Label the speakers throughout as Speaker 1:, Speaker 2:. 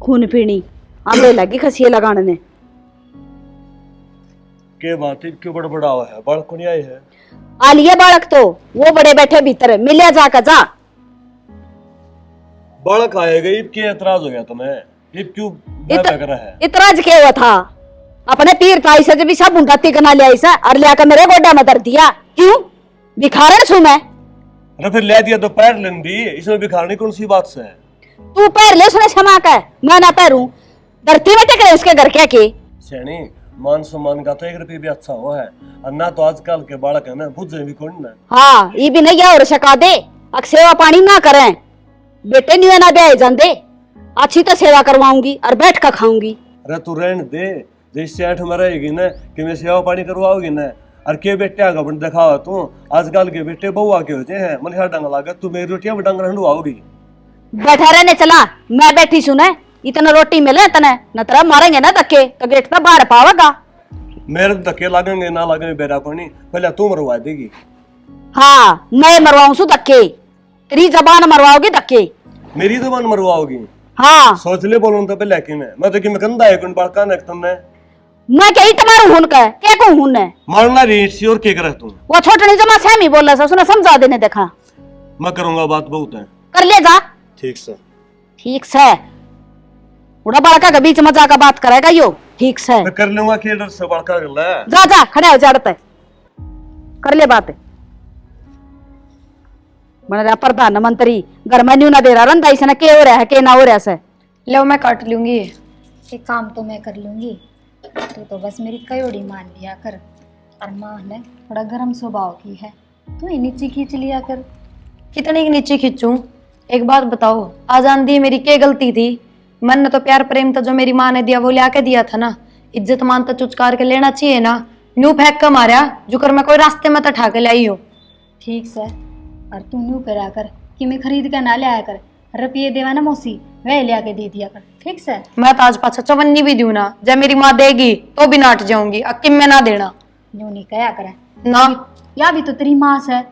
Speaker 1: खून पीनी आंबे लगी खसिए लगाने ने।
Speaker 2: के बात है, क्यों बड़बड़ा हुआ है? बालक नहीं आए है?
Speaker 1: आलिए बालक तो वो बड़े बैठे भीतर मिले जाकर जा।
Speaker 2: बालक आएगा, ईब के एतराज हो गया तुम्हें? ईब क्यों लग रहा है?
Speaker 1: इतराज क्या हुआ था? अपने तीर ताई से भी सब उंडाती कना ले आई सा और लिया मेरे गोड्डा में दर दिया। क्यों भिखारन छू मैं?
Speaker 2: अरे फिर ले दिया तो पैर लेन दी, इसमें भिखारनी कौन सी बात से है?
Speaker 1: तू पैर ले सुने क्षमा का मैं ना पैरूं धरती में टेक रहे उसके घर के
Speaker 2: सैनी मान सम्मान का तो 1 रुपये भी अच्छा हुआ है, और ना तो आजकल के बालक है ना बुझे भी कौन ना।
Speaker 1: हाँ ये भी नहीं और सका दे अक सेवा पानी ना करें बेटे नहीं ना ब्याह जाते अच्छी तो सेवा करवाऊंगी और बैठ कर खाऊंगी।
Speaker 2: अरे तू रहने दे, जैसे 8 में रहेगी ना कि मैं सेवा पानी करवाओगी ना, और के बेटे आगा बन दिखावा तू। आजकल के बेटे बहुआ के होते हैं, मन डंग लागा तू मेरी रोटियां में डंग रंडवाओगी।
Speaker 1: बैठा रहने चला मैं बैठी सुने इतना रोटी मिले तने न तरह मारेंगे ना धक्के तो गेट तो बाहर पावेगा।
Speaker 2: मेरे तो धक्के लगेंगे ना लगेंगे बेरा को नहीं, पहले तू मरवा देगी।
Speaker 1: हाँ मैं मरवाऊं सु धक्के, तेरी जबान मरवाओगी धक्के।
Speaker 2: मेरी जबान मरवाओगी?
Speaker 1: हाँ
Speaker 2: सोच ले बोलूं तो पहले कि मैं तो कि मैं कंधा है कौन बालका ने तुमने
Speaker 1: मैं क्या इट मारू हुन का क्या कहूं हुन ने
Speaker 2: मारना रीट सी और के करे तू?
Speaker 1: वो छोटनी जमा सहमी बोल रहा उसने समझा देने देखा।
Speaker 2: मैं करूंगा बात बहुत है।
Speaker 1: कर ले जा।
Speaker 2: ठीक से
Speaker 1: ठीक से उड़ा बालका के बीच में जाकर बात करेगा यो। ठीक से
Speaker 2: मैं कर लूंगा, के डर से बालका कर ले।
Speaker 1: जा जा खड़े हो जाड़ते कर ले बात। बन रहा प्रधानमंत्री घर में न्यू ना दे रहा रंदा इसने के हो रहा है के ना हो रहा से।
Speaker 3: लो मैं काट लूंगी
Speaker 4: ये काम तो मैं कर लूंगी, तू तो बस मेरी कयोड़ी मान लिया कर। और माँ ने थोड़ा गर्म स्वभाव की है, तू ही नीचे खींच लिया कर।
Speaker 3: कितनी की नीचे खींचूं? एक बात बताओ, आज आंधी मेरी क्या गलती थी? मन ने तो प्यार प्रेम तो जो मेरी माँ ने दिया वो लिया के दिया था ना। इज्जत मान तो चुचकार के लेना चाहिए ना। न्यू फेंक कर मारा जो कर मैं कोई रास्ते में तो ठा के लाई हो।
Speaker 4: ठीक से और तू न्यू करा कर कि मैं खरीद कर ना ले आया कर, रुपये देवा ना मौसी वह ले आके दे दिया कर। ठीक से
Speaker 3: मैं तो आज पाछा चवन्नी भी दूं ना, जब मेरी माँ देगी तो भी नाट जाऊंगी, अक्किम में ना देना
Speaker 4: न्यू नहीं कया करे
Speaker 3: ना।
Speaker 4: या भी तो तेरी माँ से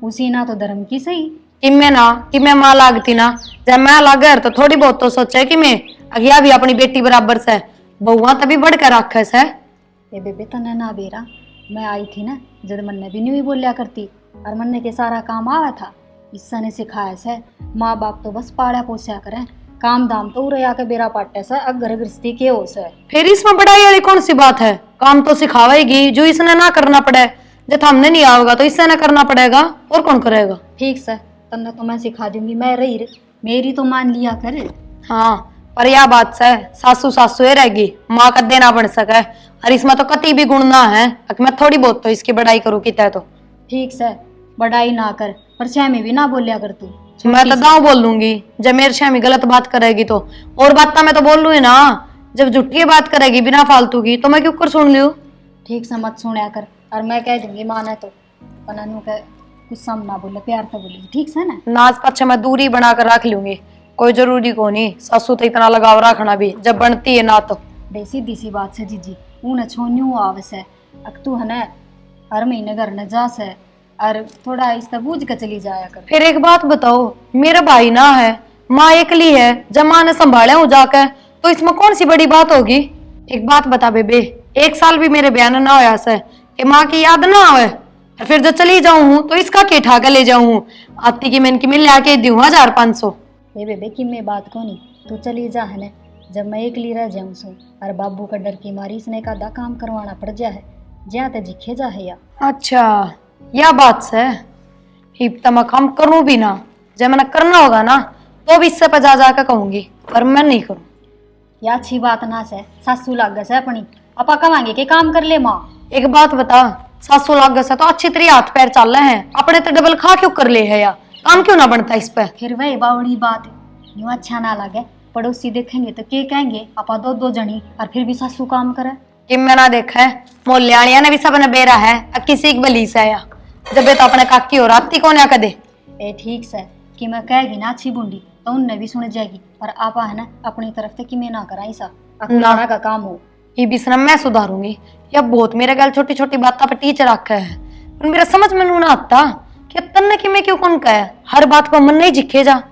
Speaker 4: उसी ना तो धर्म की सही
Speaker 3: कि मैं ना कि मैं माँ लागती ना, जब मैं लागे तो थोड़ी बहुत तो सोचे कि मैं अगिया भी अपनी बेटी बराबर से बहुआ तभी बढ़कर रखे से।
Speaker 4: ये बेबे तने ना बेरा मैं आई थी ना जब मन ने भी न्यू ही बोलिया करती और मन ने के सारा काम आवा था इससे ने सिखाया से। माँ बाप तो बस पाड़ा पोसा करे, काम दाम तो उरे आके बेरा पाटे से अगर गृहस्थी के हो से।
Speaker 3: फिर इसमें बड़ाई वाली कौन सी बात है? काम तो सिखावेगी, जो इसने ना करना पड़े जब हमने नहीं आओगा तो इससे ना करना पड़ेगा, और कौन करेगा?
Speaker 4: ठीक से तन्ने तो मैं सिखा दूंगी, मैं रही रे मेरी तो मान लिया कर।
Speaker 3: हाँ पर यह बात से सासू सासू ही रहेगी, माँ का देना बन सके, और इसमें तो कति भी गुण ना है कि मैं थोड़ी बहुत तो इसकी बड़ाई करूँ कि तय तो।
Speaker 4: ठीक से बड़ाई ना कर पर श्यामी भी ना बोलिया कर तू।
Speaker 3: मैं तो गाँव बोल लूंगी जब मेरे श्यामी गलत बात करेगी तो, और बात मैं तो बोल लू ना। जब झूठी बात करेगी बिना फालतू की तो मैं क्यों कर सुन लू?
Speaker 4: ठीक से मत सुनया कर और मैं कह दूंगी माने तो पनानू के कुछ सम ना बोले प्यार तो बोलेगी। ठीक से ना
Speaker 3: नाच पच्छे मैं दूरी बनाकर रख लूंगी, कोई जरूरी को नहीं सासू तो इतना लगाव रखना भी जब बनती है ना तो।
Speaker 4: सीधी सी बात से जीजी ऊन छोन्यू आवस है अक तू है ना हर महीने घर न जा से और थोड़ा इस बूझ के चली जाया कर।
Speaker 3: फिर एक बात बताओ, मेरा भाई ना है, माँ एकली है, जब माँ ने संभाले हूँ जाकर तो इसमें कौन सी बड़ी बात होगी? एक बात बता बेबे, 1 साल भी मेरे बयान ना होया से कि माँ की याद ना आवे, फिर जब चली जाऊँ तो इसका के ठाकर ले जाऊँ? आती की मैं इनकी मिल लाके दूँ 1500।
Speaker 4: ये बेबे कि मैं बात को नहीं तू चली जा है ना, जब मैं एकली रह जाऊँ सो और बाबू का डर की मारी इसने का दा काम करवाना पड़ जा है ज्या ते जिखे जा है या।
Speaker 3: अच्छा यह बात से हिप तो मैं काम करूँ भी ना, जब मैंने करना होगा ना तो भी इससे पजा जाकर कहूंगी, पर मैं नहीं करूँ।
Speaker 4: या अच्छी बात ना से सासू लाग से अपनी अपा कमांगे के काम कर ले माँ।
Speaker 3: एक बात बता, सासू लाग से तो अच्छी तरह हाथ पैर चल रहे हैं, अपने तो डबल खा क्यों कर ले है या काम क्यों ना बनता इस पे?
Speaker 4: फिर वही बावड़ी बात यूं अच्छा ना लगे, पड़ोसी देखेंगे तो के कहेंगे अपा दो जनी और फिर भी सासू काम करे।
Speaker 3: कि मैं ना देखा है मोलियालिया ने भी सबने बेरा है किसी की बली से आया, जब तो अपने काकी और आती कौन या कदे।
Speaker 4: ए ठीक से कि मैं कहेगी ना अच्छी बूंदी तो उनने भी सुन जाएगी, पर आपा है ना अपनी तरफ से कि मैं ना करा ऐसा अखलाना का काम हो।
Speaker 3: ये भी सनम मैं सुधारूंगी, या बहुत मेरे गल छोटी छोटी बातों पर टीचर रखा है, पर मेरा समझ में ना आता कि तन्ने कि मैं क्यों कौन कहे हर बात पर मन नहीं जिखे जा।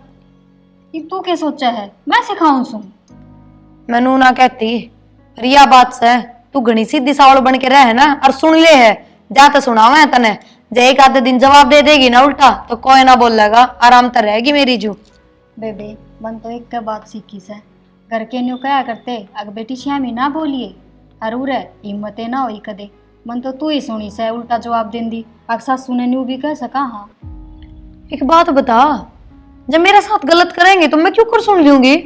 Speaker 4: तू क्या सोचा है मैं सिखाऊं सुन?
Speaker 3: मैनू ना कहती। पर यह बात से तू घनी सीधी सावल बन के रह ना और सुन ले है, जा तो सुनावा है तने। जे एक आधे दिन जवाब दे देगी ना उल्टा तो कोई ना बोलेगा, आराम तो रहेगी मेरी जू।
Speaker 4: बेबे मन तो एक बात सीखी से, घर के न्यू कया करते अग बेटी श्यामी ना बोलिए अरू रे हिम्मते ना होई कदे। मन तो तू ही सुनी से उल्टा जवाब देंदी, अग सासू ने न्यू भी कह सका। हाँ
Speaker 3: एक बात बता, जब मेरे साथ गलत करेंगे तो मैं क्यों कर सुन लूंगी?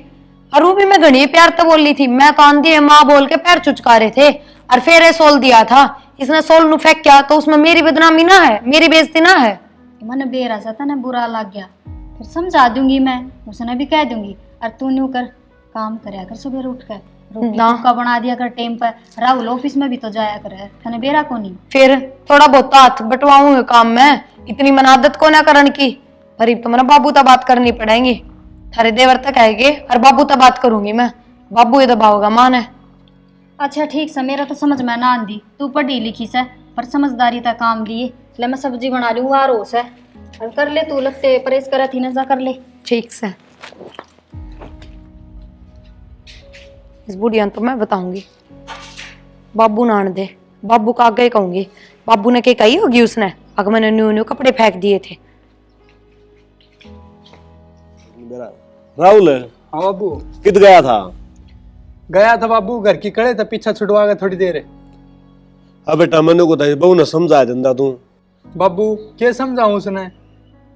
Speaker 3: और वो भी मैं घनी प्यार तो बोली थी, मैं तो आंधी है माँ बोल के पैर चुचका रहे थे और फिर ये सोल दिया था। इसने सोल नु फेंक किया तो उसमें मेरी बदनामी ना है, मेरी बेइज्जती ना है।
Speaker 4: मन बेरा सा ना बुरा लग गया, फिर समझा दूंगी मैं, उसने भी कह दूंगी। और तू न्यू कर काम करया कर, सुबह उठ कर रोटी
Speaker 3: ना।
Speaker 4: का बना दिया कर टाइम पर। राहुल ऑफिस में भी तो जाया करे, थने बेरा को नहीं।
Speaker 3: फिर थोड़ा बहुत हाथ बटवाऊंगे काम में, इतनी मन आदत को ना करन की। पर तो मेरा बाबू तो बात करनी पड़ेगी, थारे देवर तक आएंगे और बाबू तो बात करूंगी मैं। बाबू ये दबाओगा मान है।
Speaker 4: अच्छा ठीक से, मेरा तो समझ में ना आंदी, तू पढ़ी लिखी से पर समझदारी तक काम लिए। ले मैं सब्जी बना लूँ आ रोस है, और कर ले तू लगते परेश करा थी ना, जा कर ले।
Speaker 3: ठीक से इस बुढ़िया तो मैं बताऊंगी, बाबू ना आने दे। बाबू का आगे कहूंगी, बाबू ने क्या कही होगी उसने, अगर मैंने न्यू न्यू कपड़े फेंक दिए थे।
Speaker 2: राहुल
Speaker 5: हाँ बाबू।
Speaker 2: कित गया था?
Speaker 5: गया था बाबू, घर की कड़े था, पीछा छुड़वा गया थोड़ी देर।
Speaker 2: अब बेटा मैंने को बहू ने समझा देंदा तू।
Speaker 5: बाबू क्या समझाऊं उसने,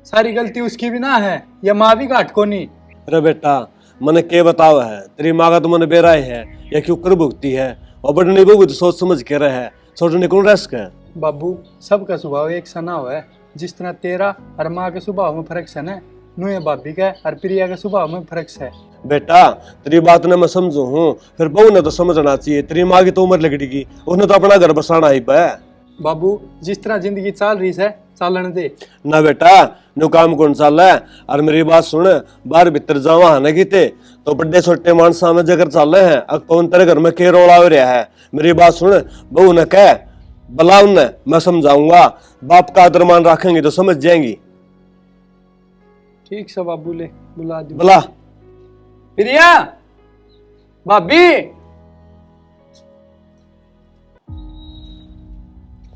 Speaker 5: सारी गलती उसकी भी ना है, या माँ भी घाट को नहीं।
Speaker 2: अरे बेटा मैंने के बताओ है, तेरी माँ का तो मैंने बेरा ही है या क्यों कर भुगती है, और बड़ नहीं भुगती सोच समझ के रहे, सोचने कौन रस्क है।
Speaker 5: बाबू सबका स्वभाव एक सा ना हुआ है, जिस तरह तेरा और माँ के स्वभाव में फर्क है ना, नुए भाभी का और प्रिया के स्वभाव में फर्क है।
Speaker 2: बेटा तेरी बात ने मैं समझू हूँ, फिर बहू ने तो समझना चाहिए, तेरी माँ की तो उम्र लगेगी, उसने तो अपना घर बसाना ही पे।
Speaker 5: बाबू जिस तरह जिंदगी चल रही है चालन दे
Speaker 2: ना बेटा, नो काम कौन चाल है। और मेरी बात सुन, बाहर भीतर जावा है ना किते तो बड़े छोटे मानसा में जगह चल रहे हैं, अब कौन तेरे घर में के रोड़ा हो रहा है। मेरी बात सुन, बहू ने कह बुला उन्हें, मैं समझाऊंगा, बाप का आदर मान रखेंगे तो समझ जाएंगी।
Speaker 5: ठीक से बाबू, ले बुला दी।
Speaker 2: बुला।
Speaker 5: प्रिया भाभी।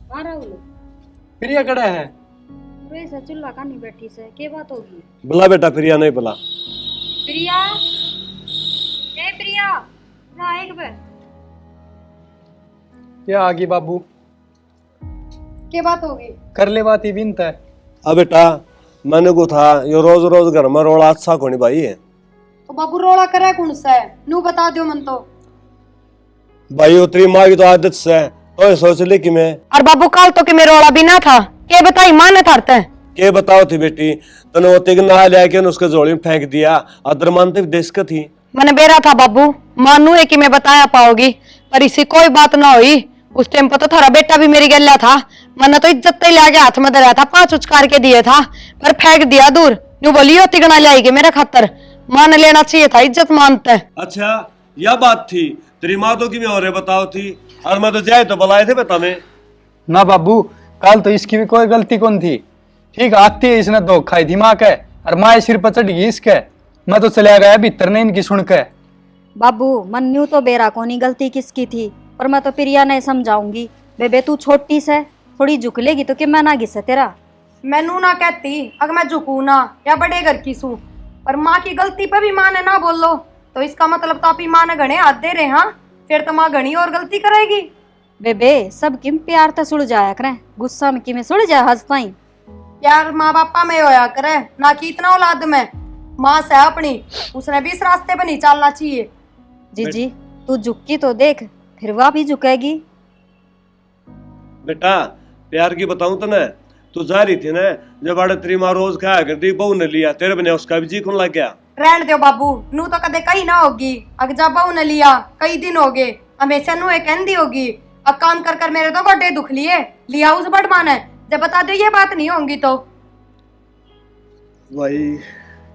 Speaker 4: हाँ राहुल,
Speaker 5: प्रिया कड़ा है?
Speaker 4: ऐसा चुल्ला का नहीं बैठी से, क्या बात होगी?
Speaker 2: बुला बेटा, प्रिया नहीं बुला।
Speaker 4: प्रिया, ए प्रिया, ना एक बार।
Speaker 5: क्या आगी बाबू?
Speaker 4: क्या बात होगी?
Speaker 5: कर ले बात, ही बिनता है।
Speaker 2: अब बेटा मैंने को था यो रोज रोज घर में रोड़ा अच्छा कोनी भाई है।
Speaker 3: तो बाबू रोड़ा करे कौन सा है, नू बता दो मन तो।
Speaker 2: भाई उतरी माँ की तो आदत से तो सोच ले कि मैं
Speaker 3: और बाबू काल तो कि मेरा रोड़ा भी ना था, के बताई माँ ने थारते
Speaker 2: के बताओ थी बेटी, तने वो तिग नहा लिया के उसके जोड़ी में फेंक दिया, अदर मानते देश का थी।
Speaker 3: मैंने बेरा था बाबू, मानू है कि मैं बताया पाओगी, पर इसी कोई बात ना हुई। उस टाइम पर तो थारा बेटा भी मेरी गल्या था, मैंने तो इज्जत ही लाके हाथ में धरा था, 5 उचकार के दिए था, पर फेंक दिया दूर। यूं बोली हो तिगना लाएगी मेरे खातर, मान लेना चाहिए था, इज्जत मानते।
Speaker 2: अच्छा यह बात थी, तेरी माँ तो कि मैं और बताओ थी, और मैं तो जाए तो बुलाए थे बता में।
Speaker 5: ना बाबू कल तो इसकी भी कोई गलती कौन थी, ठीक आती है इसने धोखा खाई दिमाग है, और माँ सिर पर चढ़ गई इसके, मैं तो चला गया भीतर ने इनकी सुन के।
Speaker 4: बाबू मन्नू तो बेरा कोनी गलती किसकी थी, पर मैं तो प्रिया ने समझाऊंगी। बेबे तू छोटी से थोड़ी झुक लेगी तो कि मैं ना घिसे तेरा।
Speaker 3: मैनू ना कहती अगर मैं झुकू ना या बड़े घर की सू, पर माँ की गलती पे भी माँ ने ना बोलो तो इसका मतलब तो आपकी माँ ने घने हाथ दे रहे। हाँ फिर तो माँ घनी और गलती करेगी।
Speaker 4: बेबे सब किम प्यार तो सुड़ जाया करें, गुस्सा में किमें सुड़ जाए हंसता ही।
Speaker 3: यार माँ बापा में होया करे ना कि इतना औलाद में। माँ से अपनी उसने भी इस रास्ते पे नहीं चलना चाहिए।
Speaker 4: जीजी तू झुकी तो देख, फिर वह भी झुकेगी।
Speaker 2: बेटा प्यार की बताऊं तो न, तू जा रही थी ना जब आड़े तेरी माँ रोज खाया करती, बहू ने लिया तेरे बने उसका भी जी कौन लग गया।
Speaker 3: रहने दो बाबू, नू तो कदे कहीं ना होगी, अग जब बहू ने लिया कई दिन हो गए, हमेशा नू एक कहती होगी। अब काम कर कर मेरे तो बड़े दुख लिए, लिया उस बड़ माने, जब बता दो ये बात नहीं होंगी तो
Speaker 2: भाई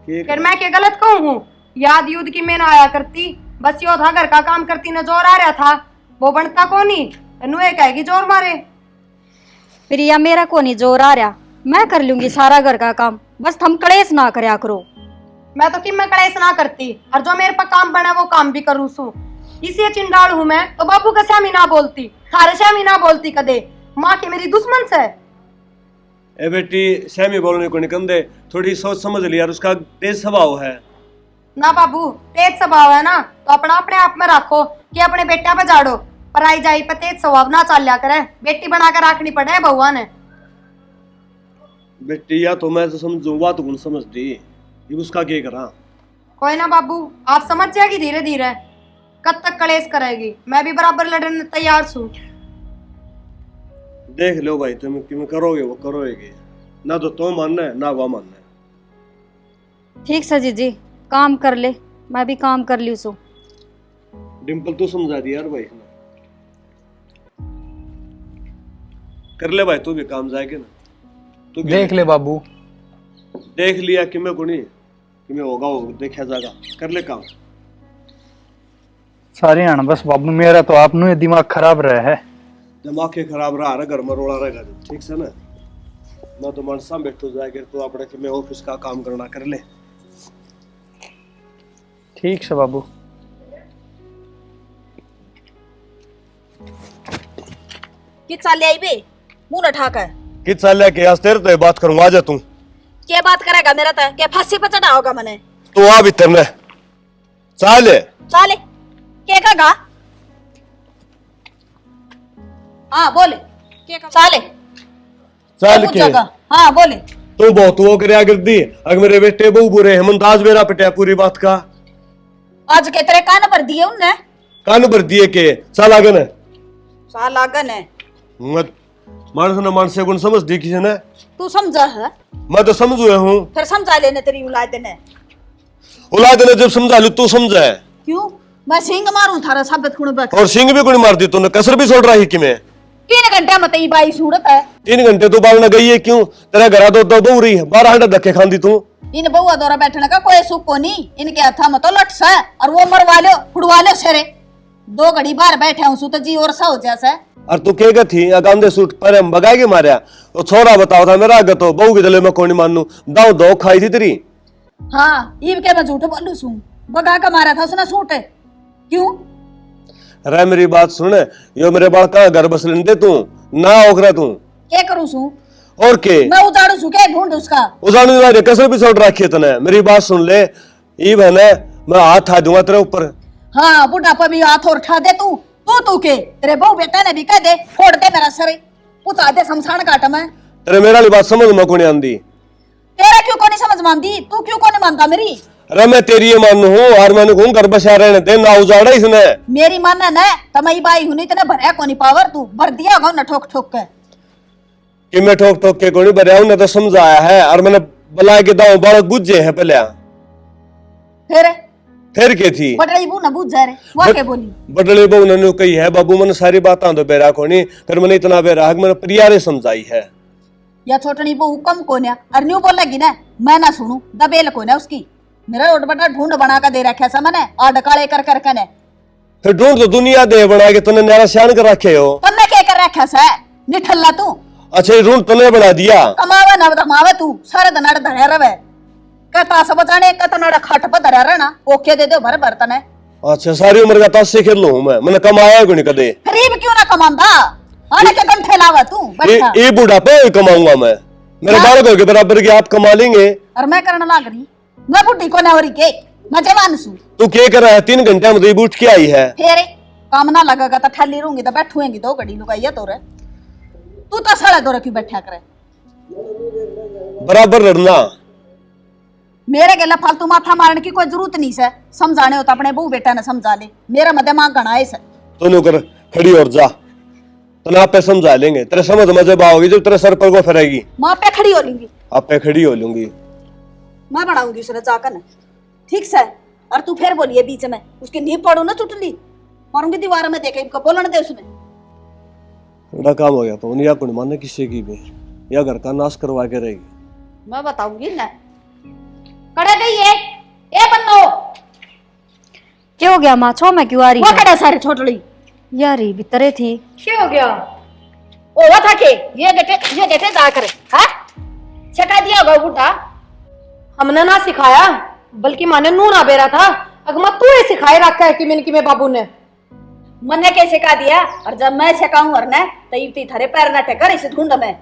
Speaker 3: फिर मैं क्या गलत कहूँ हूँ। याद युद्ध की मैं ना आया करती, बस यो था घर का काम करती न जोर आ रहा था, वो बनता को नहीं, नू एक कहेगी जोर मारे।
Speaker 4: प्रिया मेरा को नहीं जोर आ रहा, मैं कर लूंगी सारा घर का काम, बस थम कलेश ना करया करो।
Speaker 3: मैं तो कि मैं कलेश ना करती और जो मेरे पर काम बना वो काम भी करूँ सू। इसी चिंडाल हूँ मैं तो बापू का श्यामी ना बोलती, थारे श्यामी ना बोलती कदे। माँ की मेरी दुश्मन से।
Speaker 2: ए बेटी सहमी बोलने को निकल दे, थोड़ी सोच समझ लिया, उसका तेज स्वभाव है।
Speaker 3: ना बाबू तेज स्वभाव है ना तो अपना अपने आप में रखो कि अपने बेटा पे झाड़ो, पर आई जाई पर तेज स्वभाव ना चाल लिया करे। बेटी बनाकर रखनी पड़े भगवान ने।
Speaker 2: बेटी या तो मैं तो समझू बात गुण समझ दी, ये उसका क्या करा।
Speaker 3: कोई ना बाबू आप समझ जाएगी धीरे धीरे। कब तक कलेश करेगी, मैं भी बराबर लड़ने तैयार हूँ।
Speaker 2: देख लो भाई, तुम क्यों करोगे वो करोगे, ना तो तुम मानना है ना वो मानना है।
Speaker 4: ठीक है जीजी, काम कर ले, मैं भी काम कर ली सो।
Speaker 2: डिम्पल तू समझा दी यार भाई, कर ले भाई तू भी काम जाएगा ना। तू
Speaker 5: देख ले बाबू,
Speaker 2: देख लिया कि मैं गुणी कि मैं होगा देखा जाएगा, कर ले काम।
Speaker 5: सारे आना बस बाबू, मेरा तो आप नु दिमाग खराब रहा है।
Speaker 2: दिमाग के खराब रहा घर में रोड़ा रहेगा, ठीक से ना। मैं तो मनसा बैठो जाएगा तो अपने कि मैं ऑफिस का काम करना, कर ले।
Speaker 5: ठीक है बाबू।
Speaker 1: कि चाले आई बे मुंह न ठाकर
Speaker 2: कि चल के आज तेरे तो बात करूंगा, जा तू
Speaker 1: क्या बात करेगा मेरा तो क्या फांसी पे चढ़ा होगा मैंने।
Speaker 2: तू आ भीतर ने चाले
Speaker 1: चाले क्या कहा। हाँ बोले क्या कहा। चाले
Speaker 2: चल के
Speaker 1: हाँ बोले।
Speaker 2: तू बहुत वो कर दी, अगर मेरे बेटे बहु बुरे हैं, मुमताज मेरा पिटा पूरी बात का।
Speaker 1: आज के तेरे कान भर दिए उनने।
Speaker 2: कान भर दिए के साल आगे ने
Speaker 1: साल आगन है।
Speaker 2: मत मानस ने मानस से गुण समझ दी किसी ने।
Speaker 1: तू समझा है,
Speaker 2: मैं तो समझुए हूँ।
Speaker 1: फिर समझा लेने तेरी औलाद ने।
Speaker 2: औलाद ने जब समझा लू तू समझा है।
Speaker 1: क्यों मैं सिंग मारूं थारा साबित खुण बक।
Speaker 2: और सिंह भी गुण मार दी तूने, कसर भी छोड़ रही कि मैं
Speaker 1: 3 घंटे में तेरी बाई सूरत है।
Speaker 2: 3 घंटे तू बाल न गई है क्यों, तेरा घरा तो बहु रही है, 12 घंटे धक्के खांदी तू।
Speaker 1: इन बहुआ दौरा बैठने का कोई सुख को नहीं, इनके हाथा में तो लट सा और वो मरवा लो फुड़वा लो सेरे। 2 घड़ी बाहर बैठे हूं तो जी और सा हो जैसा।
Speaker 2: और तू क्या थी अगांदे सूट पर हम बगा के मारया, तो छोरा बताओ था मेरा आगे तो बहु के गले में कौन मानू, दाव दो खाई थी तेरी।
Speaker 1: हाँ ईब के मैं झूठ बोलू सू, बगा का मारा था उसने सूट। क्यों
Speaker 2: रे मेरी बात सुन, यो मेरे बाल का घर बस लेने तू ना ओकरा तू
Speaker 1: क्या करूं सू।
Speaker 2: और के
Speaker 1: मैं उजाड़ू सू क्या ढूंढ उसका।
Speaker 2: उजाड़ने वाले कसर भी छोड़ रखी है तूने। मेरी बात सुन ले, ईब है ना, मैं हाथ था दूंगा तेरे ऊपर।
Speaker 1: हाँ बुढ़ापा भी हाथ और उठा दे तू तू के तेरे बहु बेटा ने भी कह दे फोड़ दे मेरा सर, उठा दे शमशान घाट में।
Speaker 2: तेरे मेरा वाली बात समझ में कौन आंदी।
Speaker 1: तेरा क्यों को नहीं समझ मानती, तू क्यों को नहीं मानता मेरी।
Speaker 2: अरे मैं तेरी ये मानू हूँ और मैंने घूम घर बसा रहने दे ना, उजाड़ा इसने।
Speaker 1: मेरी मानना न तमई बाई हुनी तने भरया कोनी पावर, तू भर दिया होगा न ठोक ठोक के।
Speaker 2: कि मैं ठोक ठोक के कोनी भरया, उन्हें तो समझाया है और मैंने बुला के दाऊ बालक बुझे है पहले। फिर के थी
Speaker 1: बटड़ी बू न बुझ जा रे वो के बोली।
Speaker 2: बडले बहू ने कही है बाबू मैंने सारी बातें तो बेरा कोनी, फिर मैंने इतना बेरा मैंने प्रिया ने समझाई है।
Speaker 1: या छोटनी बहू कम कोन्या और न्यू बोलेगी ना मैं ना सुनू, दबेल कोन्या उसकी। मेरा रोड बटा ढूंढ बना का दे रखा सा मैंने और डकाले कर कर के ने।
Speaker 2: फिर ढूंढ तो दुनिया दे बना के तूने न्यारा शान कर रखे हो।
Speaker 1: तन्ने क्या कर रखा सा निठल्ला तू।
Speaker 2: अच्छा ये ढूंढ तूने बना दिया।
Speaker 1: कमावे ना कमावे तू सारे दिन धरे रवे कहता सब बचाने कहता खट पर धरा रहना ओके दे दो भर बर्तन है।
Speaker 2: अच्छा सारी उम्र का ताश से खेल लू मैं, मैंने कमाया को नहीं कदे।
Speaker 1: गरीब क्यों ना कमांदा आने के कंठे लावा तू बैठा।
Speaker 2: ये बुढ़ापे कमाऊंगा मैं, मेरे बालकों के बराबर के आप कमा लेंगे।
Speaker 1: और मैं करने लाग रही, मैं बुढ़ी को ना हो रही के मैं जवान सू।
Speaker 2: तू क्या कर रहा है, 3 घंटे में उठ के आई है।
Speaker 1: फिर काम ना लगेगा तो ठल्ली रहूंगी तो बैठूंगी 2 घड़ी लुगाइया तोरे। तू तो साला दो रखी बैठा करे
Speaker 2: बराबर लड़ना।
Speaker 1: मेरे गेला फालतू माथा मारने की कोई जरूरत नहीं है, समझाने हो तो अपने बहू बेटा ने समझा ले, मेरा मध्य मां गणा है।
Speaker 2: तू कर खड़ी और जा, तने आप पे समझा लेंगे, तेरे समझ में जब आओगी जब तेरे सर पर को फिरेगी।
Speaker 1: मां पे खड़ी हो लूंगी,
Speaker 2: आप पे खड़ी हो लूंगी,
Speaker 1: मैं बढ़ाऊंगी उसने जाकर ठीक से। और तू फिर बोलिए बीच में उसकी नींव पड़ू ना चुटली मारूंगी दीवार में देखे इनको बोलने दे उसने।
Speaker 2: बड़ा काम हो गया तो उन्हें को नहीं मानना किसी की भी, या घर का नाश करवा के रहेगी।
Speaker 1: मैं बताऊंगी ना कड़े गई है ए बन्नो।
Speaker 4: क्या हो गया माँ, छो मैं क्यों आ रही
Speaker 1: वो
Speaker 4: है?
Speaker 1: कड़े सारे छोटड़ी
Speaker 4: यार ये भीतरे थी।
Speaker 3: क्या हो गया?
Speaker 1: ओवा था के ये देखे जा करे हां सिखा दिया होगा बूढ़ा।
Speaker 3: हमने ना सिखाया, बल्कि माने नू ना बेरा था अगर मैं तू ये सिखाए रखा है कि मैंने कि मैं बाबू ने
Speaker 1: मन्ने के सिखा दिया और जब मैं सिखाऊं और न तो इतनी थारे पैर न टेकर इसे ढूंढ में।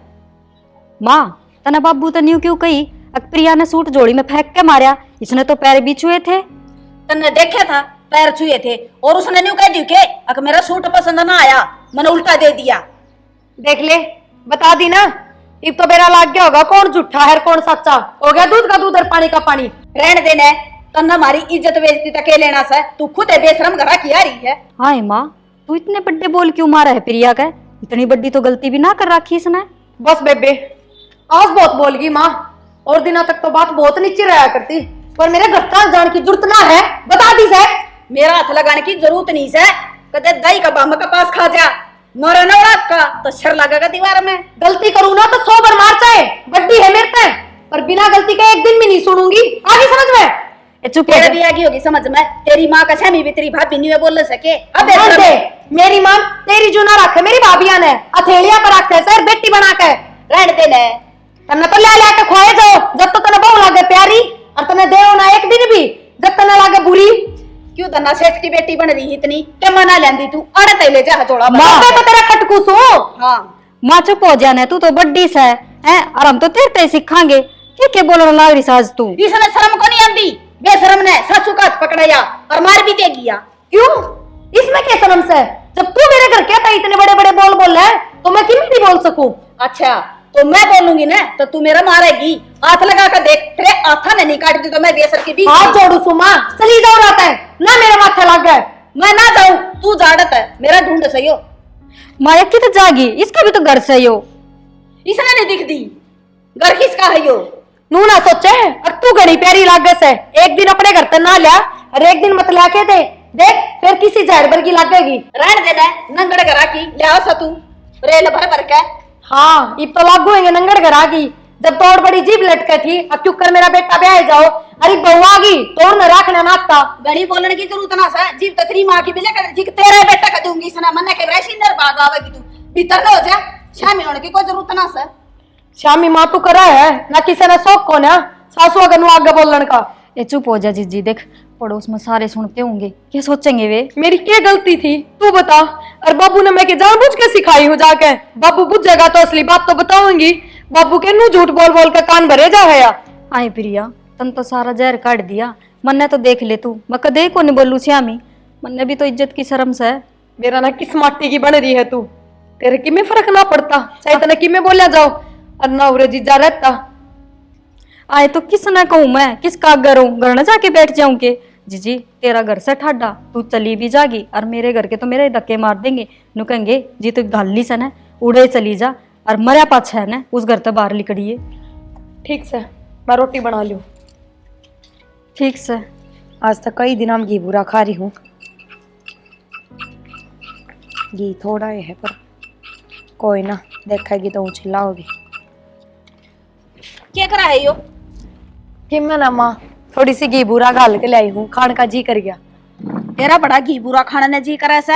Speaker 4: माँ तना बाबू तो न्यू क्यों कही? प्रिया ने सूट जोड़ी में फेंक के मारा, इसने तो पैर भी छुए थे।
Speaker 1: तन्ने देखा था पैर छुए थे और उसने न्यू कह दी के अगर मेरा सूट पसंद ना आया मैंने उल्टा दे दिया।
Speaker 3: देख ले बता दी ना, अब तो बेरा लाग गया होगा कौन झूठा है कौन सच्चा। हो गया दूध का दूध और पानी का पानी।
Speaker 1: रहने देने तन्ने हमारी इज्जत बेइज्जती तक लेना से तू खुद बेशरम घरा की आ रही है।
Speaker 4: हाय माँ, तू इतने बड़े बोल क्यों मारा है प्रिया का? इतनी बड़ी तो गलती भी ना कर रखी इसने।
Speaker 3: बस बेबे आज बहुत बोल गई माँ, और दिनों तक तो बात बहुत नीचे रहा करती, पर मेरे घर तक जाने की जरूरत ना है। बता दी से
Speaker 1: मेरा हाथ लगाने की जरूरत नहीं है। कदे दही का बम का पास खा जा मोरा नवरा का तो सर लगेगा दीवार में।
Speaker 3: गलती करूँ ना तो 100 बार मार चाहे, बड्डी है मेरे पे, पर बिना गलती के एक दिन भी नहीं सुनूंगी। आगे समझ में?
Speaker 4: चुप
Speaker 1: तेरे भी आगे होगी समझ में। तेरी माँ का छमी भी तेरी भाभी नहीं बोल सके। अब
Speaker 3: दे मेरी माँ तेरी जो ना रखे मेरी भाभिया ने हथेलिया पर रखे सर बेटी बना के
Speaker 1: रहने दे ले।
Speaker 3: तन्ने तो ले के खोए जाओ जब तो तने बहु लागे प्यारी, और तने देव ना एक दिन भी जब तने लागे बुरी।
Speaker 1: क्यों तन्ना सेठ की बेटी बन रही इतनी के मना लेंदी तू अड़े ते ले जा जोड़ा
Speaker 3: माँ पे तो तेरा खटकूस हो।
Speaker 1: हाँ
Speaker 4: माँ चुप हो जाने, तू तो बड्डी सा है और हम तो तेरे ते सीखांगे। क्या बोलने लाग रही साज तू?
Speaker 1: इसने शर्म को नहीं आती? बेशरम ने सासू का हाथ पकड़ाया और मार भी दे गया।
Speaker 3: क्यों? इसमें क्या शर्म से? जब तू मेरे घर क्या था इतने बड़े बड़े बोल बोल रहा है तो मैं क्यों नहीं बोल सकूं?
Speaker 1: अच्छा तो मैं बोलूंगी ना तो तू मेरा मारेगी। हाथ लगा कर देख तेरे हाथा ने नहीं काट दी तो मैं बेसर की भी
Speaker 3: हाथ जोड़ू सुमा चली जाओ रहता है ना मेरे माथे लग गए।
Speaker 1: मैं ना जाऊं तू जाड़त है मेरा ढूंढ सही हो।
Speaker 4: माया की तो जागी, इसका भी तो घर से हो।
Speaker 1: इसने नहीं दिख दी घर किसका है यो?
Speaker 3: नू ना सोचे अब तू घड़ी प्यारी लागस है, एक दिन अपने घर तक ना लिया और एक दिन मत लाके दे देख फिर किसी जहर की लागेगी।
Speaker 1: रहने देना नंगड़ घरा की ले सा तू रेल भर भर के।
Speaker 3: हाँ इब तो लागू है नंगड़ घर आ गई, जब तोड़ बड़ी जीभ लटके थी अब क्यों कर मेरा बेटा ब्याह जाओ। अरे बहू आ गई तोड़ न रखना नाता
Speaker 1: घड़ी बोलने की जरूरत ना सा। जीव तो तेरी माँ की बिले कर दी तेरा बेटा का दूंगी इसने मन के वैसी नर भाग आवेगी तू भीतर न हो जा। शामी होने की कोई जरूरत ना सा।
Speaker 3: शामी माँ तू करा है ना किसी ने शौक को ना सासू अगर आगे बोलने का।
Speaker 4: ये चुप हो जा जीजी, देख पड़ोस में सारे सुनते होंगे, क्या सोचेंगे वे?
Speaker 3: मेरी क्या गलती थी तू बता? और बाबू ने मैं के जानबूझ के सिखाई हूँ जाके, बाबू बुझेगा तो असली बात तो बताऊंगी। बाबू के नू झूठ बोल बोल के कान भरे जा है।
Speaker 4: आए प्रिया तन तो सारा जहर काट दिया, मन्ने तो देख ले तू, मैं कदे को नहीं बोलू श्यामी, मन्ने भी तो इज्जत की शर्म से।
Speaker 3: मेरा ना किस माटी की बन रही है तू, तेरे की में फर्क ना पड़ता चाहे तने की में बोलिया जाओ और ना उरे जीजा रहता।
Speaker 4: आए तो किस ना कहूँ मैं, किसका घर हूँ, घर न जाके बैठ जाऊं के? जीजी तेरा घर से ठाडा, तू चली भी जागी और मेरे घर के तो मेरे धक्के मार देंगे। नु कहेंगे जी तू गाली सन है उड़े चली जा और मरिया पाछा है ना उस घर से बाहर निकलिए।
Speaker 3: ठीक से मैं रोटी बना लूं।
Speaker 4: ठीक से।
Speaker 3: आज तक कई दिन हम घी बुरा खा रही हूँ, घी थोड़ा ही है पर कोई ना देखेगी तो चिल्लाओगी।
Speaker 1: क्या करा है यो?
Speaker 3: कि मैं ना माँ थोड़ी सी घी बुरा घाल के लाई हूँ, खान का जी कर गया।
Speaker 1: तेरा बड़ा घी बुरा खाना ने जी करे से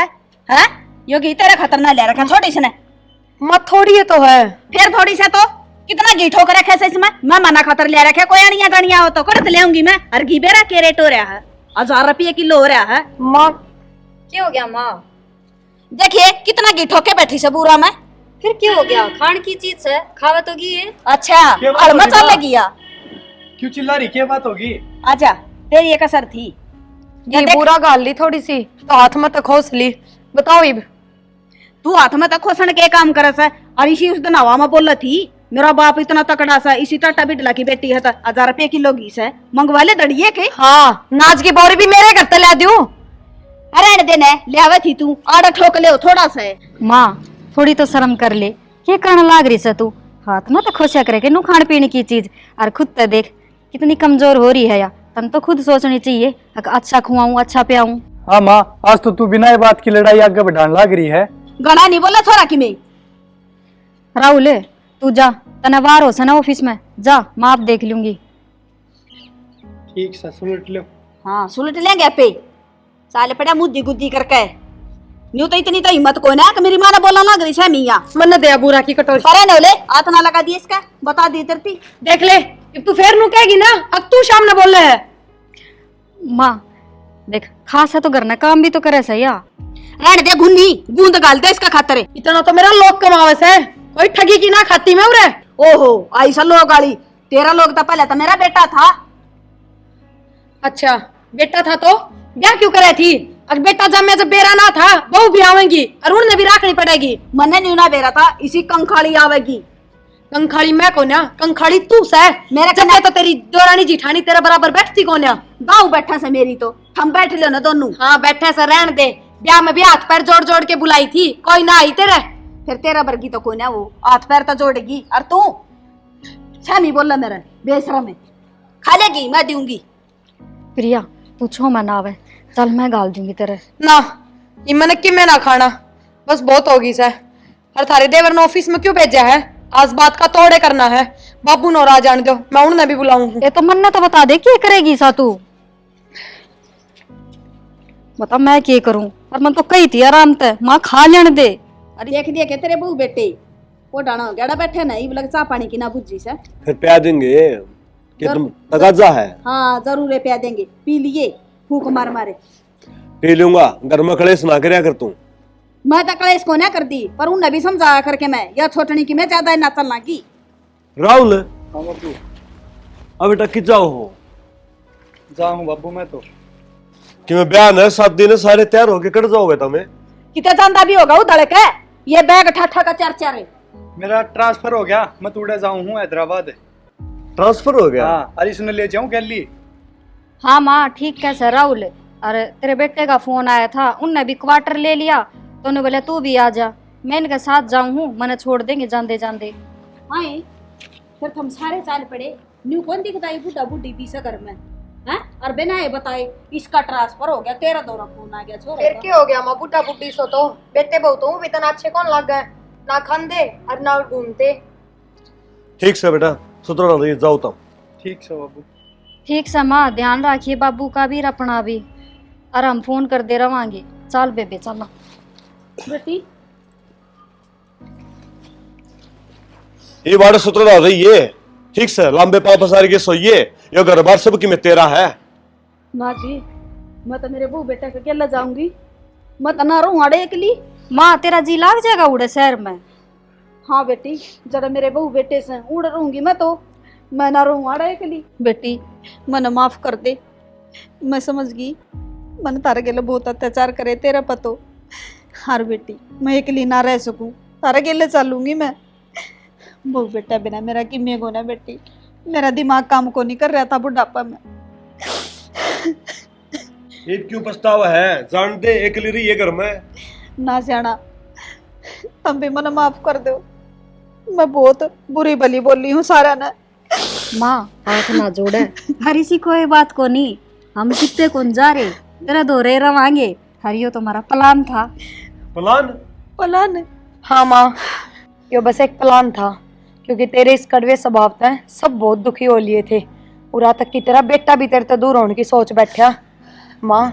Speaker 1: है? यो घी तेरा खतरनाक ले रखा छोटी से ने।
Speaker 3: माँ थोड़ी है तो है
Speaker 1: फिर थोड़ी से तो कितना घी ठोक रखे से इसमें। मैं मना खातर ले रखे कोई अड़िया गड़िया हो तो कर ले आऊंगी मैं। और घी बेरा के रेट हो रहा है 1000 रुपये किलो हो रहा है।
Speaker 3: माँ।
Speaker 4: क्या हो गया माँ?
Speaker 1: देखिए कितना घी ठोके बैठी से बुरा में।
Speaker 4: फिर क्या हो गया? खान की चीज है, खावा तो घी है।
Speaker 1: अच्छा हड़मा चल लगिया
Speaker 5: क्यों चिल्ला रही, क्या बात होगी?
Speaker 1: आजा तेरी एक असर थी।
Speaker 3: घी बुरा घाल ली थोड़ी सी तो हाथ में तो खोस ली। बताओ इब
Speaker 1: तू हाथ में तो खोसन के काम करे से। और इसी उस दिन हवा में बोल थी मेरा बाप इतना तकड़ा सा इसी टाटा बिडला की बेटी है तो 1000 रुपये किलो घी से मंगवा ले दड़िए के।
Speaker 3: हाँ नाच की बोरी भी मेरे घर तला दूं।
Speaker 1: अरे देने ले आवे थी तू आड़ा ठोक ले थोड़ा सा।
Speaker 4: माँ थोड़ी तो शर्म कर ले, क्या करने लाग रही से तू? हाथ में तो खोशा करे के नु खाने पीने की चीज और खुद तो देख कितनी कमजोर हो रही है या तन तो खुद सोचनी चाहिए अच्छा खुआऊं अच्छा पियाऊं।
Speaker 5: हाँ माँ आज तो तू बिना बात की लड़ाई आगे बढ़ाने लग रही है।
Speaker 1: गणा नहीं बोला छोरा की मैं।
Speaker 4: राहुल तू जा, तना बाहर हो सना ऑफिस में जा, माँ आप देख लूंगी।
Speaker 5: ठीक से सुलट लो।
Speaker 1: हाँ सुलट लेंगे पे साले पड़ा मुद्दी गुद्दी करके। न्यू तो इतनी तो हिम्मत को ना कि मेरी माँ ने बोला ना गरी से मियाँ
Speaker 3: मन दया बुरा की कटोरी
Speaker 1: अरे नौले हाथ ना लगा दिए इसका बता दी तरती।
Speaker 3: देख ले अब तू फिर नु कहेगी ना अब तू सामने बोल रहा है।
Speaker 4: माँ देख खास है तो करना काम भी तो करे सही या
Speaker 1: रहने दे गुन्नी, बूंद गाल दे इसका खातर है।
Speaker 3: इतना तो मेरा लोग कमावे से, कोई ठगी की ना खाती मैं उरे।
Speaker 1: ओहो ऐसा लोग गाली, तेरा लोग तो पहले तो मेरा बेटा था।
Speaker 3: अच्छा बेटा था तो ब्याह क्यों करे थी? अगर बेटा जब बेरा ना था बहू भी आवेंगी और उन्हें भी रखनी पड़ेगी।
Speaker 1: मन्ने न्यू ना बेरा था, इसी कंखाली आवेगी।
Speaker 3: कंखाड़ी मैं कोन्या, कंखाड़ी तू से।
Speaker 1: मेरा
Speaker 3: जब तो तेरी दोरानी जिठानी तेरे बराबर बैठती कोन्या।
Speaker 1: गाँव बैठा से मेरी तो हम बैठ लो ना दोनों।
Speaker 3: हाँ बैठे से रहने दे, ब्याह में भी हाथ पैर जोड़ जोड़ के बुलाई थी, कोई ना आई तेरे।
Speaker 1: फिर तेरा वर्गी तो कोई ना, वो हाथ पैर तो जोड़ेगी। और तू छमी बोला मेरा बेशरम है, खा लेगी मैं दूंगी।
Speaker 4: प्रिया तू छो मैं ना आवे, चल मैं गाल दूंगी तेरे।
Speaker 3: ना ये मैंने कि मैं ना खाना, बस बहुत होगी से। और थारे देवर ने ऑफिस में क्यों भेजा है? आज बात का तोड़े करना है। बाबू नो राज जान दो, मैं उन्हें भी बुलाऊंगी।
Speaker 4: ये तो मन ने तो बता दे क्या करेगी सा तू, बता मैं क्या करूं। और मन तो कही थी आराम ते माँ खा लेने दे।
Speaker 1: अरे देख दिया के तेरे बहू बेटे वो डाना गड़ा बैठे नहीं लग चाह पानी की ना बुझी से।
Speaker 2: फिर प्या देंगे कि तुम तगाजा है।
Speaker 1: हाँ जरूर प्या देंगे, पी लिए फूक मार मारे।
Speaker 2: पी लूंगा, घर में कलेश ना करया कर तू।
Speaker 1: मैं तो कलेश को ना कर दी, पर उन्हें भी समझाया करके मैं या छोटनी की मैं ज्यादा ना चलना की।
Speaker 2: राहुल
Speaker 5: हाँ बाबू।
Speaker 2: अब बेटा कि जाओ हो
Speaker 5: जाऊँ बाबू मैं तो
Speaker 2: कि मैं ब्याह न 7 दिन सारे तैयार होके कट जाओगे तुम्हें।
Speaker 1: कितना जानता भी होगा उधड़ के, ये बैग ठाठा का चर्चा है।
Speaker 5: मेरा ट्रांसफर हो गया, मैं तुड़े जाऊँ हूँ हैदराबाद।
Speaker 2: ट्रांसफर हो गया?
Speaker 5: हाँ अरे इसने ले जाऊँ गैली।
Speaker 4: हाँ माँ ठीक कैसे राहुल, अरे तेरे बेटे का फोन आया था, उनने भी क्वार्टर ले लिया तो उन्हें बोले तू भी आ जा, मैं इनके साथ जाऊँ हूँ, मैंने छोड़ देंगे जाते जाते।
Speaker 1: हाँ फिर तुम सारे चाल पड़े, न्यू कौन दिखता है बुढ़ा बुढ़ी पीसा घर में हैं? और बिना ये बताए इसका ट्रांसफर हो गया, तेरा दौरा फोन आ गया छोरा
Speaker 3: फिर क्या हो गया माँ, बुढ़ा बुढ़ी सो तो बेटे बहु तो इतना अच्छे कौन लग गए, ना खांदे और ना घूमते।
Speaker 2: ठीक से बेटा सुधरो रही जाओ तुम।
Speaker 5: ठीक से बाबू।
Speaker 4: ठीक से माँ ध्यान रखिए बाबू का भी अपना भी, और हम फोन कर दे रवांगे। चल बेबे चलो
Speaker 1: बेटी।
Speaker 2: ये बार सुधरो रही है, ठीक से लंबे पापा सारी के सोइए, यो घर बार सब की में तेरा है।
Speaker 1: माँ जी मैं तो मेरे बहू बेटा के अकेला जाऊंगी, मैं तो ना रहूं अड़े अकेली।
Speaker 4: माँ तेरा जी लाग जाएगा उड़े शहर में।
Speaker 1: हाँ बेटी जरा मेरे बहू बेटे से उड़ रहूंगी मैं तो, मैं ना रहूं अड़े अकेली। बेटी मन माफ कर दे, मैं समझ गई मन तारे गेले बहुत अत्याचार करे तेरा पतो। हार बेटी मैं अकेली ना रह सकूं, तारे गेले चलूंगी मैं। बहू बेटा बिना मेरा किमे को ना बेटी, मेरा दिमाग काम को नहीं कर रहा था बुढ़ापा में।
Speaker 2: ये क्यों पछतावा है, जान दे अकेली रही है घर में।
Speaker 1: ना जाना तुम भी मन माफ कर दो, मैं बहुत बुरी भली बोली हूँ सारा ने।
Speaker 4: माँ हाथ ना जोड़े, हरी सी कोई बात को नहीं, हम कितने कौन जा रहे, तेरा दोरे रवांगे, हरियो तुम्हारा प्लान था।
Speaker 2: प्लान?
Speaker 1: प्लान?
Speaker 3: हाँ माँ यो बस एक प्लान था, क्योंकि तेरे इस कड़वे स्वभाव से सब बहुत दुखी हो लिए थे, उरा तक की तेरा बेटा भी तेरे से दूर होने की सोच बैठा। माँ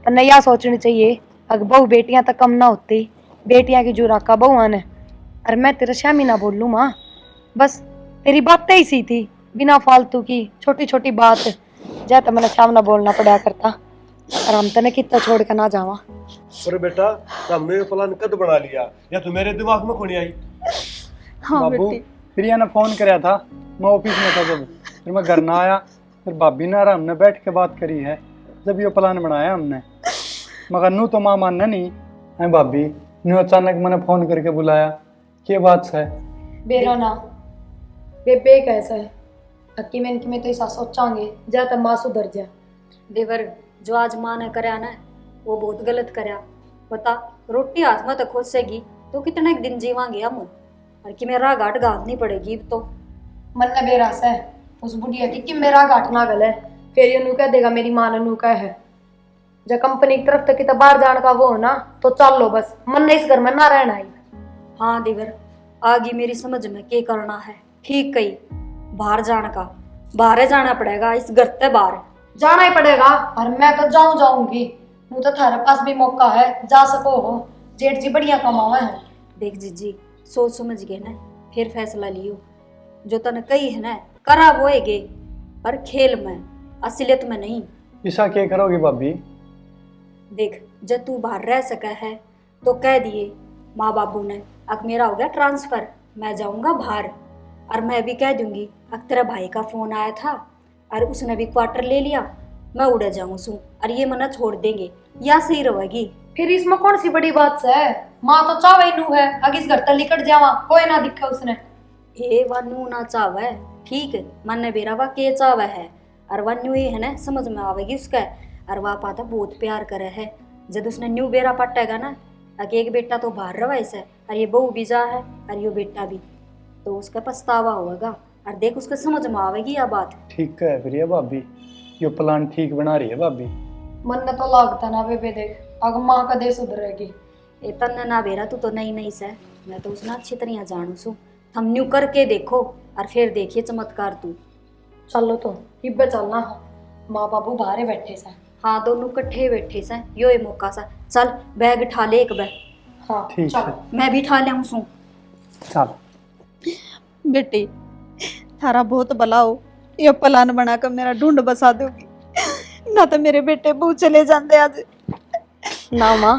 Speaker 3: तन्ने यह सोचनी चाहिए अगर बहू बेटियां तक कम ना होती, बेटियां की जुरा का बहुआ ने। अरे मैं तेरे श्यामी ना बोल लूँ माँ, बस तेरी बातें ही सी थी बिना फालतू की छोटी छोटी बात, जा तो मैंने सामना बोलना पड़ा करता, और हम तने कितना छोड़ के ना जावा।
Speaker 2: अरे बेटा हमने प्लान कद बना लिया, या तो मेरे दिमाग में कौन आई?
Speaker 1: हाँ
Speaker 5: बाबू
Speaker 1: बेटी।
Speaker 5: प्रिया ने फोन कराया था, मैं ऑफिस में था जब, फिर मैं घर ना आया, फिर भाभी ने और हमने बैठ के बात करी है, जब ये प्लान बनाया हमने। मगर नू तो माँ मानना नहीं है भाभी, नू अचानक मैंने फोन करके बुलाया, क्या बात है?
Speaker 3: बेरो ना बेबे कैसा है अक्की में तो ऐसा सोचांगे जा तब माँ सुधर जा।
Speaker 4: देवर जो आज माँ ने करया ना वो बहुत गलत करया, बता रोटी हाथ में तो खोसेगी तो कितने दिन जीवांगे हम, और कि मेरा घाट घाटनी पड़ेगी तो।
Speaker 3: मन ने बेरास है उस बुढ़िया की कि मेरा घाट ना गले, फिर ये नू कह देगा मेरी माँ ने नू कह है। जब कंपनी की तरफ तक बाहर जाने का वो हो ना तो चल लो, बस मन ने इस घर में ना रहना ही।
Speaker 4: हाँ देवर आगे मेरी समझ में क्या करना है, ठीक कही, बाहर जाने का बाहर जाना पड़ेगा, इस घर से बाहर
Speaker 3: जाना ही पड़ेगा। और मैं तो जाऊंगी, नू तो थारे पास भी मौका है, जा सको हो, जेठ जी बढ़िया कमावा है।
Speaker 4: देख जीजी सोच समझ गए ना फिर फैसला लियो, जो तने कही है ना करा वो गे, पर खेल में असलियत में नहीं।
Speaker 5: ऐसा क्या करोगी भाभी?
Speaker 4: देख, जब तू बाहर रह सका है तो कह दिए माँ बाबू ने, अब मेरा हो गया ट्रांसफर, मैं जाऊंगा बाहर। और मैं भी कह दूंगी अब तेरा भाई का फोन आया था और उसने भी क्वार्टर ले लिया, मैं उड़ जाऊं सू और ये मना छोड़ देंगे, या सही रहेगी।
Speaker 3: फिर इसमें कौन सी बड़ी बात है? माँ तो चावे नू है, अगे इस घर तक लिकट जावा, कोई ना दिखा उसने।
Speaker 4: ए वनु ना चावे, ठीक है, मन बेरा वा के चावे है, और वनु ये है ना समझ में आवेगी उसका, और वह पाता बहुत प्यार करे है। जब उसने न्यू बेरा पटेगा ना, अगे एक बेटा तो बाहर रहा ऐसे, और ये बहू भी जा है और ये बेटा भी, तो उसका पछतावा होगा। और देख उसके समझ में आवेगी यह बात।
Speaker 5: ठीक है फिर ये भाभी, ये प्लान ठीक बना रही है भाभी।
Speaker 3: मन ने तो लागता ना बेबे, देख अगर माँ का दे सुधरेगी।
Speaker 4: ए तन्ने ना बेरा तू तो नहीं नहीं से, मैं तो उसने अच्छी तरह जानू सू। हम न्यू करके देखो और फिर देखिए चमत्कार तू।
Speaker 3: चलो तो इब्बे चलना, माँ बाबू बाहर बैठे से।
Speaker 4: हाँ दोनों कट्ठे बैठे से, यो ये मौका सा। चल बैग उठा ले एक बैग,
Speaker 3: हाँ
Speaker 5: ठीक
Speaker 3: चल।
Speaker 5: है,
Speaker 4: मैं भी उठा ले सू।
Speaker 5: चल।
Speaker 1: बेटी थारा बहुत भला हो, ये प्लान बनाकर मेरा ढूंढ बसा दोगी, ना तो मेरे बेटे बहू चले जाते आज।
Speaker 3: ना माँ,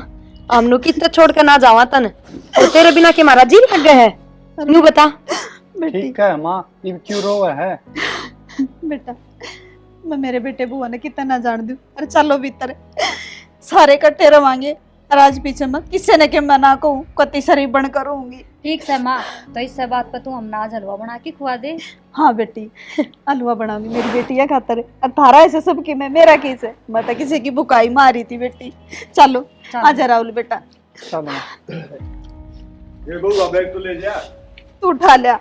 Speaker 3: हमनु कितना छोड़ कर ना जावा तन, तो तेरे बिना के मारा जी लग गए है। नू बता।
Speaker 1: बेटी
Speaker 5: ठीक है माँ, ये क्यों रोवा है?
Speaker 1: बेटा मैं मेरे बेटे बुआ ने कितना ना जान दूं। अरे चलो भीतर, सारे इकट्ठे रवांगे, और आज पीछे मैं किसी ने के मैं ना कहूँ, कति सारी बन करूंगी।
Speaker 4: ठीक है माँ, तो इस बात पर तू हम ना हलवा बना के खुआ दे।
Speaker 1: हाँ बेटी, हलवा बनाऊंगी मेरी बेटी या खातर, और थारा ऐसे सब की मैं, मेरा किस है, मैं तो किसी की बुकाई मारी थी बेटी। चलो आजा राहुल बेटा,
Speaker 5: चलो।
Speaker 2: ये बहू बैग तो ले जा।
Speaker 1: तू उठा लिया।